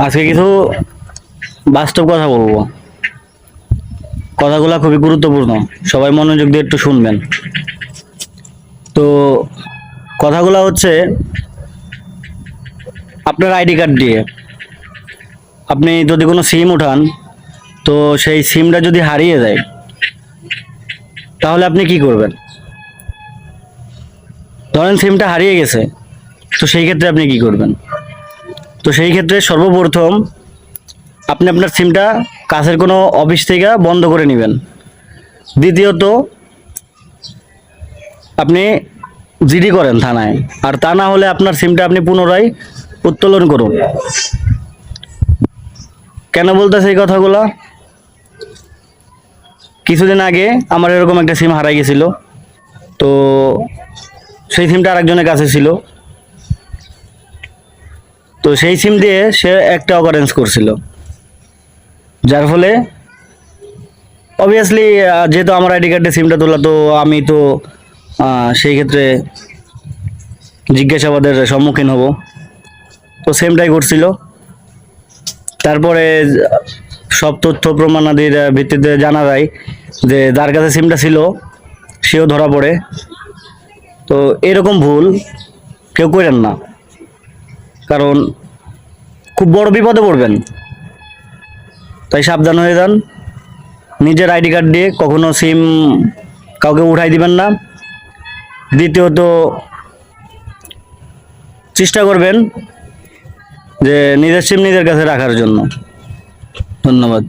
আজকে কিছু বাস্তব কথা বলবো। কথাগুলো খুবই গুরুত্বপূর্ণ, সবাই মনোযোগ দিয়ে একটু শুনবেন। তো কথাগুলো হচ্ছে, আপনার আইডি কার্ড দিয়ে আপনি যদি কোনো সিম উঠান, তো সেই সিমটা যদি হারিয়ে যায় তাহলে আপনি কি করবেন? ধরেন সিমটা হারিয়ে গেছে, তো সেই ক্ষেত্রে আপনি কি করবেন? তো সেই ক্ষেত্রে সর্বপ্রথম আপনি আপনার সিমটা কাছের কোনো অফিস থেকে বন্ধ করে নেবেন। দ্বিতীয়ত, আপনি জিডি করেন থানায়, আর তা না হলে আপনার সিমটা আপনি পুনরায় উত্তোলন করুন। কেন বলতেছে এই কথাগুলো? কিছুদিন আগে আমার এরকম একটা সিম হারাই গেছিল। তো সেই সিমটা আরেকজনের কাছে ছিল। তো সেই সিম দিয়ে সে একটা অকারেন্স করছিল, যার ফলে অবভিয়াসলি যেহেতু আমার আইডি কার্ডে সিমটা তোলা, তো আমি তো সেই ক্ষেত্রে জিজ্ঞাসাবাদের সম্মুখীন হব। তো সেমটাই করছিল। তারপরে সব তথ্য প্রমাণাদির ভিত্তিতে জানা যায় যে যার কাছে সিমটা ছিল সেও ধরা পড়ে। তো এরকম ভুল কেউ করেন না, কারণ খুব বড় বিপদে পড়বেন। তাই সাবধান হয়ে যান। নিজের আইডি কার্ড দিয়ে কখনো সিম কাউকে উঠাই দিবেন না। দ্বিতীয়ত, চেষ্টা করবেন যে নিজের সিম নিজের কাছে রাখার জন্য। ধন্যবাদ।